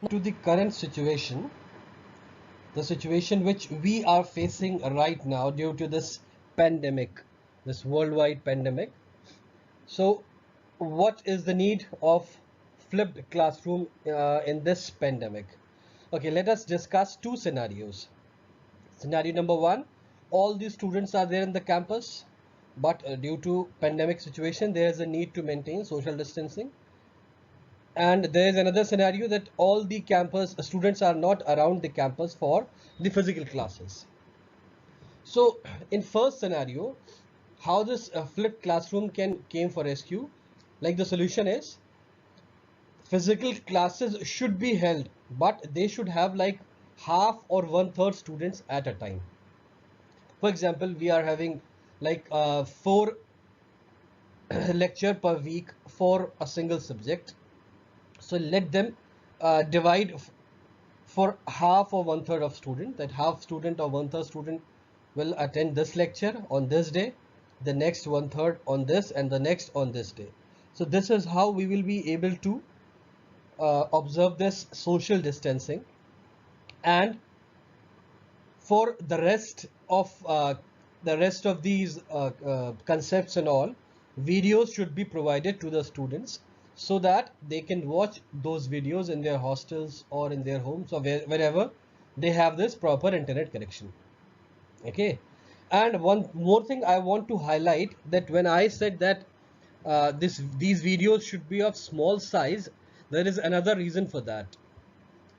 To the current situation, the situation which we are facing right now due to this pandemic, this worldwide pandemic. So, what is the need of flipped classroom in this pandemic? Okay, let us discuss two scenarios. Scenario number one, all the students are there in the campus, but due to pandemic situation, there is a need to maintain social distancing. And there is another scenario that all the campus students are not around the campus for the physical classes. So in first scenario, how this flipped classroom can came for rescue? Like the solution is physical classes should be held, but they should have like half or one third students at a time. For example, we are having like four lecture per week for a single subject. So let them divide for half or one third of student, that half student or one third student will attend this lecture on this day, the next one third on this, and the next on this day. So this is how we will be able to observe this social distancing. And for the rest of these concepts and all, videos should be provided to the students so that they can watch those videos in their hostels or in their homes or wherever they have this proper internet connection. Okay. And one more thing I want to highlight, that when I said that these videos should be of small size, there is another reason for that.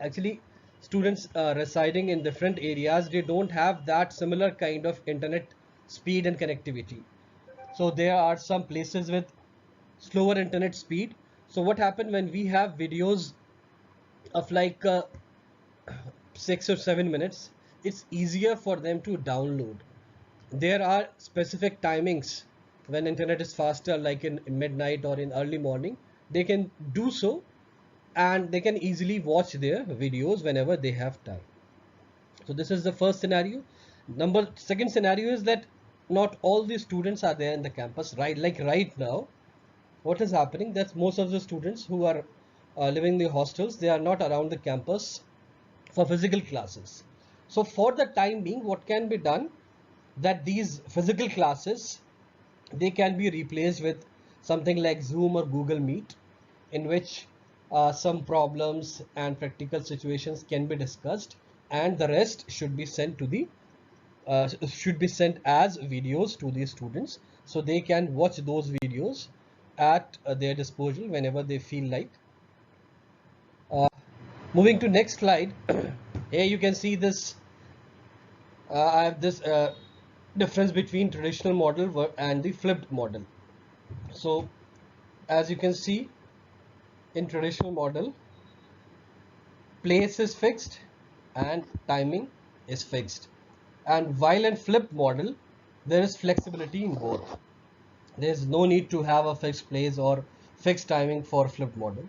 Actually, students residing in different areas, they don't have that similar kind of internet speed and connectivity. So there are some places with slower internet speed. So what happened when we have videos of like 6 or 7 minutes, it's easier for them to download. There are specific timings when internet is faster, like in midnight or in early morning, they can do so, and they can easily watch their videos whenever they have time. So this is the first scenario. Second scenario is that not all the students are there in the campus, right? Like right now, what is happening, that most of the students who are living in the hostels, they are not around the campus for physical classes. So for the time being, what can be done, that these physical classes, they can be replaced with something like Zoom or Google Meet, in which some problems and practical situations can be discussed, and the rest should be sent as videos to the students, so they can watch those videos at their disposal whenever they feel like. Moving to next slide, here you can see this. I have this difference between traditional model and the flipped model. So as you can see, in traditional model, place is fixed and timing is fixed, and while in flipped model, there is flexibility in both. There is no need to have a fixed place or fixed timing for flipped model.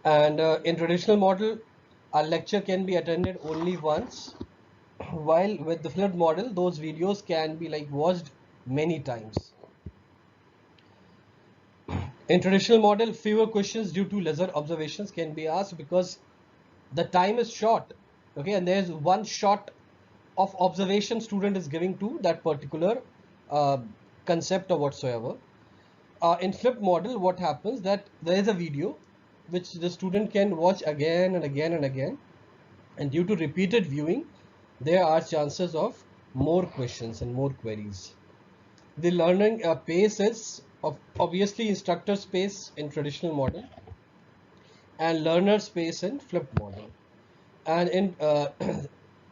And in traditional model, a lecture can be attended only once, while with the flipped model, those videos can be like watched many times. In traditional model, fewer questions due to lesser observations can be asked because the time is short. Okay, and there's one shot of observation student is giving to that particular uh, concept or whatsoever. In flipped model, what happens, that there is a video which the student can watch again and again and again, and due to repeated viewing, there are chances of more questions and more queries. The learning pace is obviously instructor space in traditional model and learner space in flipped model. And in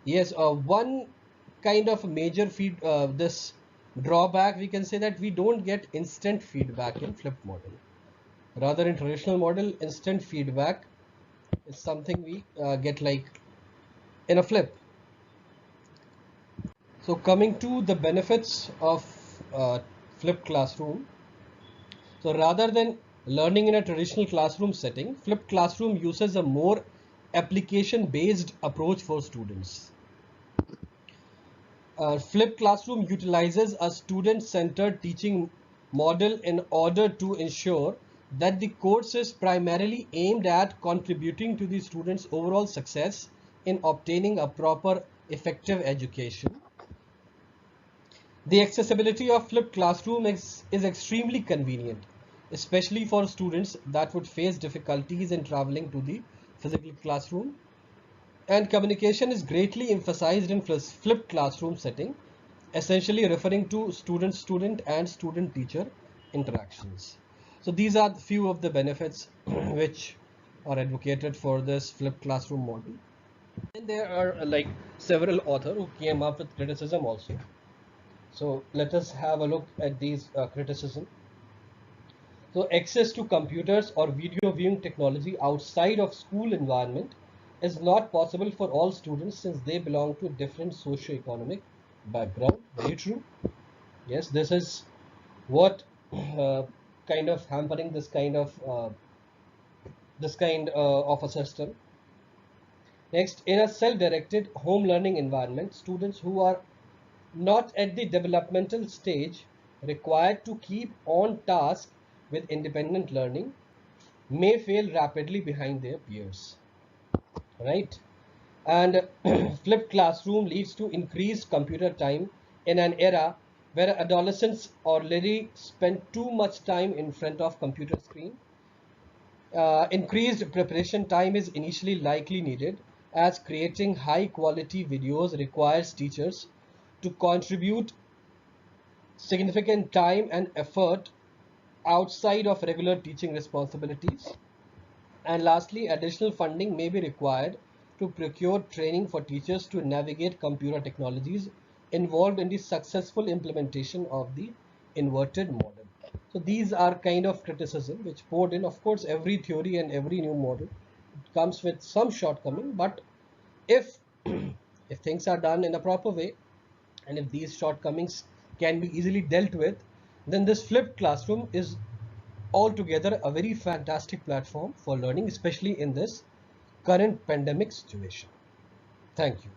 yes, one kind of major this drawback, we can say that we don't get instant feedback in flipped model. Rather, in traditional model, instant feedback is something we get like in a flip. So coming to the benefits of flipped classroom. So rather than learning in a traditional classroom setting, flipped classroom uses a more application-based approach for students. Flipped classroom utilizes a student-centered teaching model in order to ensure that the course is primarily aimed at contributing to the students' overall success in obtaining a proper, effective education. The accessibility of flipped classroom is extremely convenient, especially for students that would face difficulties in traveling to the physical classroom. And communication is greatly emphasized in flipped classroom setting, essentially referring to student-student and student-teacher interactions. So these are few of the benefits which are advocated for this flipped classroom model. And there are like several authors who came up with criticism also. So let us have a look at these criticism. So access to computers or video viewing technology outside of school environment is not possible for all students since they belong to different socio-economic background. Very true. Yes, this is what kind of hampering this kind of a system. Next, in a self-directed home learning environment, students who are not at the developmental stage required to keep on task with independent learning may fail rapidly behind their peers, right? And flipped classroom leads to increased computer time in an era where adolescents already spend too much time in front of computer screen. Increased preparation time is initially likely needed as creating high quality videos requires teachers to contribute significant time and effort outside of regular teaching responsibilities. And lastly, additional funding may be required to procure training for teachers to navigate computer technologies involved in the successful implementation of the inverted model. So these are kind of criticism which poured in. Of course, every theory and every new model comes with some shortcoming, but if if things are done in a proper way and if these shortcomings can be easily dealt with, then this flipped classroom is altogether a very fantastic platform for learning, especially in this current pandemic situation. Thank you.